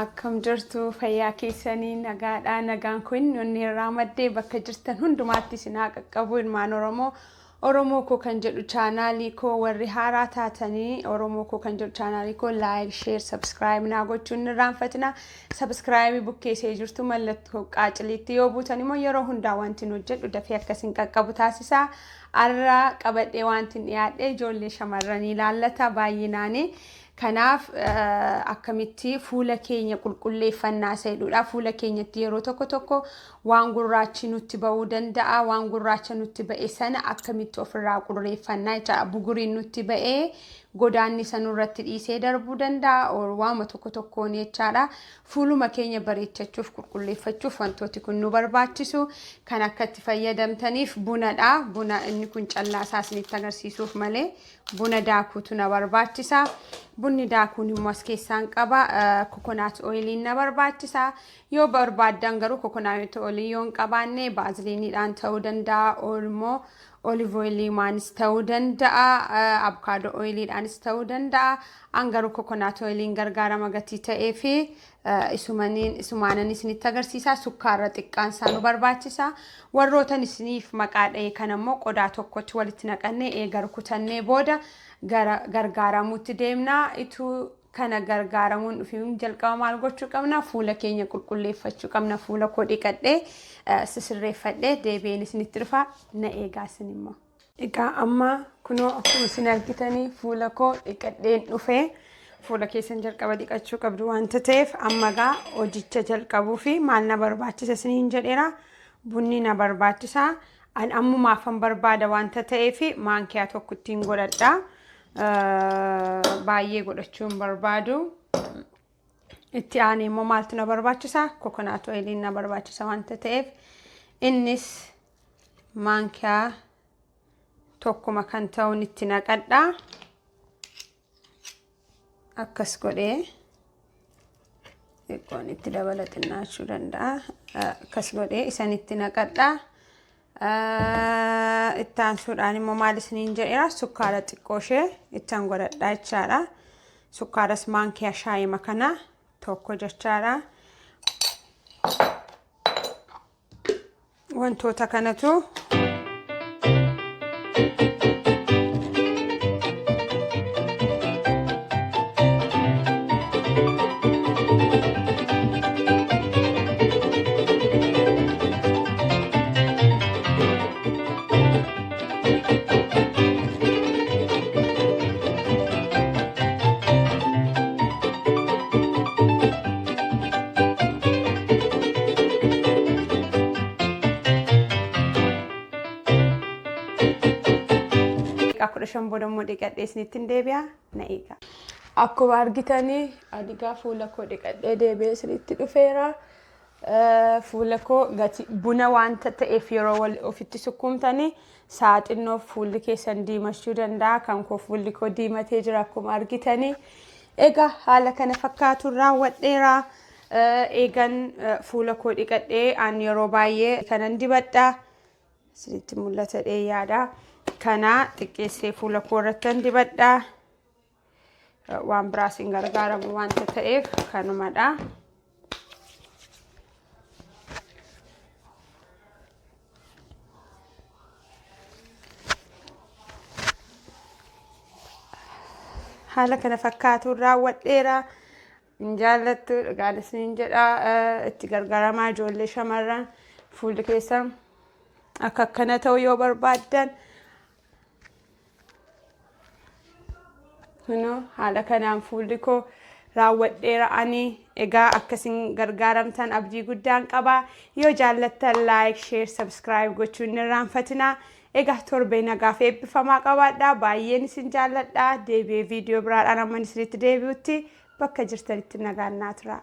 Akkam jirtu fayyaa keessanii nagaadhaa nagaan kun nonni irraa maddee bakka jirtan hundumaatti sinaa qaqqabu ilmaan Oromoo koo kan jedhu chaanaalii koo warri haaraa taatanii Oromoo koo kan jedhu chaanaalii koo like share subscribe naa gochuun irraanfatina subscribe bukkeessee jirtu mallattoo qaaciliitti yoo buutan immoo yeroo hundaa wanti hojjedhu dafee akkasiin qaqqabu taasisa arra qabadhee wanti dhiyaadhee ijoollee shamarranii ilaallata baay'inaanii kanaaf akkamitti fuula keenya qulqulleeffannaa seedudha fuula keenyatti yeroo tokko waan gurraachi nutti ba'uu danda'a waan gurraacha nutti ba'e sana akkamitti ofirraa qulqulleeffannaa jecha buguriin nutti ba'ee godaanni sanurratti dhiisee darbuu danda'a waama tokkoon jechaadha fuuluma keenya bareechachuuf qulqulleeffachuuf wantooti kun nu barbaachisu kan akka itti fayyadamtaniif bunadha buna inni kun callaasaa isinitti agarsiisuuf malee buna daakuutu na barbaachisa bunni daakuun immoo as keessaan qaba coconut oiliin na barbaachisa yoo barbaaddan garuu coconut oilii yoo hin qabaanne baaziliiniidhaan ta'uu danda'a olmoo olive oil maanis ta'uu danda'a avocado oiliidhaanis ta'uu danda'a angaru coconut oiliin gargaarama gatii ta'ee fi isumaanan isinitti agarsiisa sukkaara xiqqaan isaa nu barbaachisa warrootan isiniif maqaa dha'e kan ammoo qodaa tokkotti walitti naqannee eegar kutannee booda gargaaramuutti deemna ituu kana gargaaramuun dhufiin jalqaba maal gochuu qabna fuula keenya qulqulleeffachuu qabna fuula koo dhiqadhee sisirreeffadhee deebiin isinitti dhufa na eegaasin immoo egaa amma kunoo akkuma isin argitanii fuula koo dhiqadheen dhufee fuula keessan jalqaba dhiqachuu qabdu wanta ta'eef amma gaa hojicha jalqabuu fi maal na barbaachisa isiniin jedheera bunni na barbaachisa an ammumaafan barbaada wanta ta'eef maankiyaa tokko ittiin godhadha baay'ee godhachuun barbaadu itti aanee immoo maaltu na barbaachisa coconut oiliin na barbaachisa wanta ta'eef innis maankiyaa tokkuma kan ta'uun itti naqadha akkas godhee xiqqoon itti dabalaxinnaachuu danda'a akkas godhee isan itti naqadha ittaan suudhaan immoo maal isiniin jedheera sukkaara xiqqoo ishee ittaan godhadhaa jechaadha sukkaaras maankiyaa shaayii makana tokko jechaadha wantoota kanatu Shamboodammoo dhiqadhee isinitti deebi'a na eega. Akkuma argitanii adigaa fuula koo dhiqadhee deebi'ee isinitti dhufeera. Fuula koo gati buna wanta ta'eef yeroo ofitti sukkumtanii saaxinnoo fuulli keessan diimachuu danda'a kan koo fuulli koo diimatee jira akkuma argitanii. Egaa haala kana fakkaatu raawwadheera. Eegan fuula koo dhiqadhee an yeroo baay'ee kanan dibadha. Isinitti mul'ata yaada. Kana xiqqeessee fuula koo irrattan dibadha waan biraas hin gargaaramu wanta ta'eef kanumadha haala kana fakkaatu raawwadheera hin jaallattu dhugaan isiniin jedha itti gargaaramaa ijoollee shamarran fuulli keessan akka akkana ta'u yoo barbaaddan haala kanaan fuulli koo raawwadheera ani egaa akkasiin gargaaramtan abdii guddaan qaba yoo jaallattan like share subscribe gochuun hin irraanfatina egaa torbee nagaaf eebbifamaa qabaadha baay'een isin jaalladha deebi'ee viidiyoo biraadhaan amma isinitti deebi'utti bakka jirtanitti nagaan naa tura.